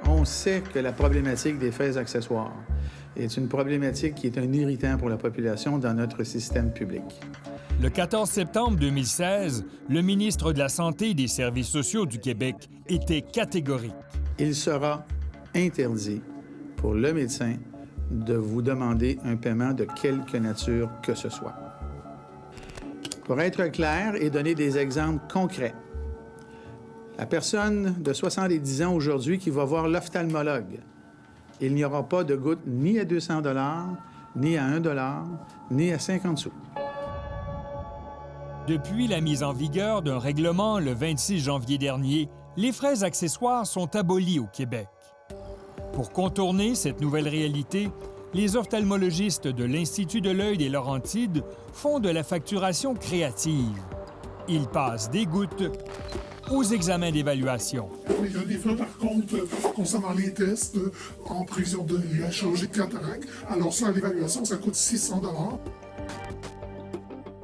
On sait que la problématique des frais accessoires est une problématique qui est un irritant pour la population dans notre système public. Le 14 septembre 2016, le ministre de la Santé et des Services sociaux du Québec était catégorique. Il sera interdit pour le médecin de vous demander un paiement de quelque nature que ce soit. Pour être clair et donner des exemples concrets, la personne de 70 ans aujourd'hui qui va voir l'ophtalmologue, il n'y aura pas de goutte ni à 200 $, ni à 1 $, ni à 50 sous. Depuis la mise en vigueur d'un règlement le 26 janvier dernier, les frais accessoires sont abolis au Québec. Pour contourner cette nouvelle réalité, les ophtalmologistes de l'Institut de l'œil des Laurentides font de la facturation créative. Ils passent des gouttes aux examens d'évaluation. Il y a des frais, par contre, concernant les tests en prévision de la chirurgie de cataracte. Alors ça, à l'évaluation, ça coûte 600 $.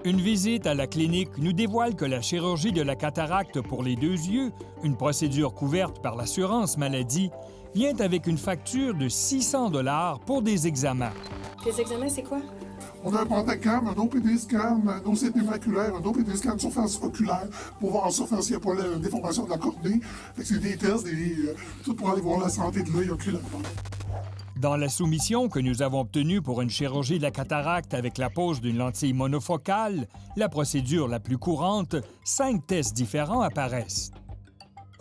Une visite à la clinique nous dévoile que la chirurgie de la cataracte pour les 2 yeux, une procédure couverte par l'assurance maladie, vient avec une facture de 600 $ pour des examens. Les examens, c'est quoi? On a un pentacam, un OPD scan, un OCT maculaire, un OPD scan de surface oculaire pour voir en surface s'il n'y a pas la déformation de la cornée. C'est des tests, tout pour aller voir la santé de l'œil oculaire. Dans la soumission que nous avons obtenue pour une chirurgie de la cataracte avec la pose d'une lentille monofocale, la procédure la plus courante, 5 tests différents apparaissent.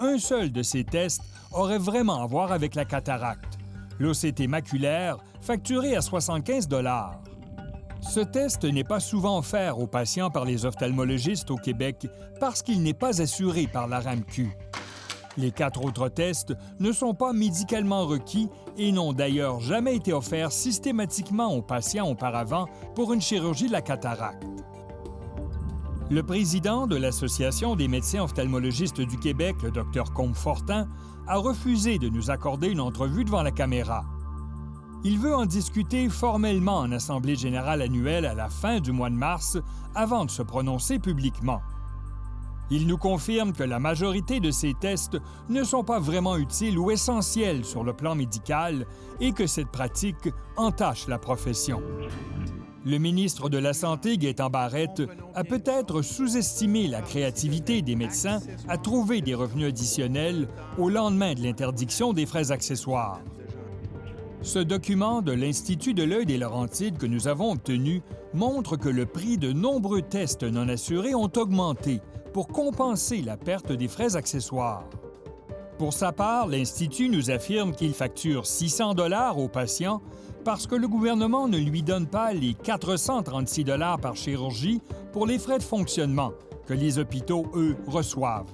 Un seul de ces tests aurait vraiment à voir avec la cataracte. L'OCT maculaire, facturé à 75 $. Ce test n'est pas souvent offert aux patients par les ophtalmologistes au Québec parce qu'il n'est pas assuré par la RAMQ. Les 4 autres tests ne sont pas médicalement requis et n'ont d'ailleurs jamais été offerts systématiquement aux patients auparavant pour une chirurgie de la cataracte. Le président de l'Association des médecins ophtalmologistes du Québec, le Dr Combe-Fortin, a refusé de nous accorder une entrevue devant la caméra. Il veut en discuter formellement en Assemblée générale annuelle à la fin du mois de mars avant de se prononcer publiquement. Il nous confirme que la majorité de ces tests ne sont pas vraiment utiles ou essentiels sur le plan médical et que cette pratique entache la profession. Le ministre de la Santé, Gaétan Barrette, a peut-être sous-estimé la créativité des médecins à trouver des revenus additionnels au lendemain de l'interdiction des frais accessoires. Ce document de l'Institut de l'œil des Laurentides que nous avons obtenu montre que le prix de nombreux tests non assurés ont augmenté pour compenser la perte des frais accessoires. Pour sa part, l'Institut nous affirme qu'il facture 600 $ aux patients parce que le gouvernement ne lui donne pas les 436 $ par chirurgie pour les frais de fonctionnement que les hôpitaux, eux, reçoivent.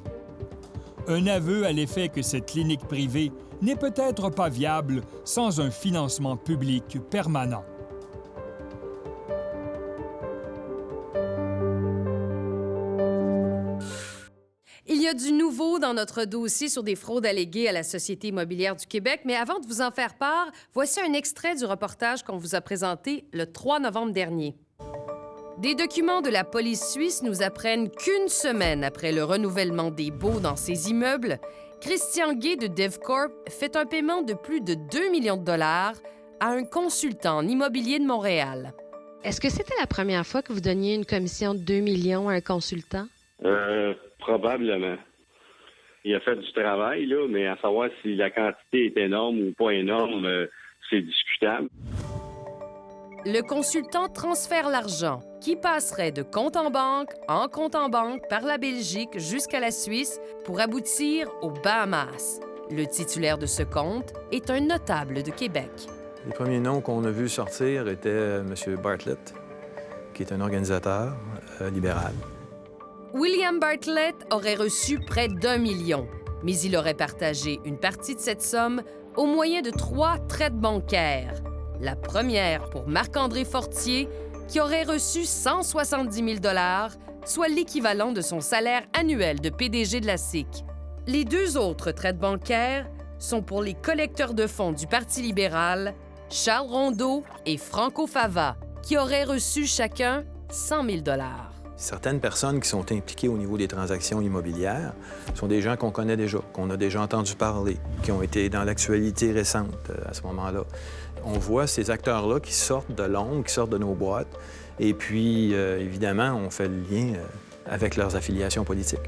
Un aveu à l'effet que cette clinique privée n'est peut-être pas viable sans un financement public permanent. Il y a du nouveau dans notre dossier sur des fraudes alléguées à la Société immobilière du Québec, mais avant de vous en faire part, voici un extrait du reportage qu'on vous a présenté le 3 novembre dernier. Des documents de la police suisse nous apprennent qu'une semaine après le renouvellement des baux dans ses immeubles, Christian Guay de DevCorp fait un paiement de plus de 2 millions de dollars à un consultant en immobilier de Montréal. Est-ce que c'était la première fois que vous donniez une commission de 2 millions à un consultant? Probablement. Il a fait du travail, là, mais à savoir si la quantité est énorme ou pas énorme, c'est discutable. Le consultant transfère l'argent qui passerait de compte en banque par la Belgique jusqu'à la Suisse pour aboutir aux Bahamas. Le titulaire de ce compte est un notable de Québec. Les premiers noms qu'on a vus sortir étaient M. Bartlett, qui est un organisateur libéral. William Bartlett aurait reçu près d'1 million, mais il aurait partagé une partie de cette somme au moyen de 3 traites bancaires. La première pour Marc-André Fortier, qui aurait reçu 170 000 $, soit l'équivalent de son salaire annuel de PDG de la SIC. Les 2 autres traites bancaires sont pour les collecteurs de fonds du Parti libéral, Charles Rondeau et Franco Fava, qui auraient reçu chacun 100 000 $. Certaines personnes qui sont impliquées au niveau des transactions immobilières sont des gens qu'on connaît déjà, qu'on a déjà entendu parler, qui ont été dans l'actualité récente à ce moment-là. On voit ces acteurs-là qui sortent de l'ombre, qui sortent de nos boîtes, et puis, évidemment, on fait le lien avec leurs affiliations politiques.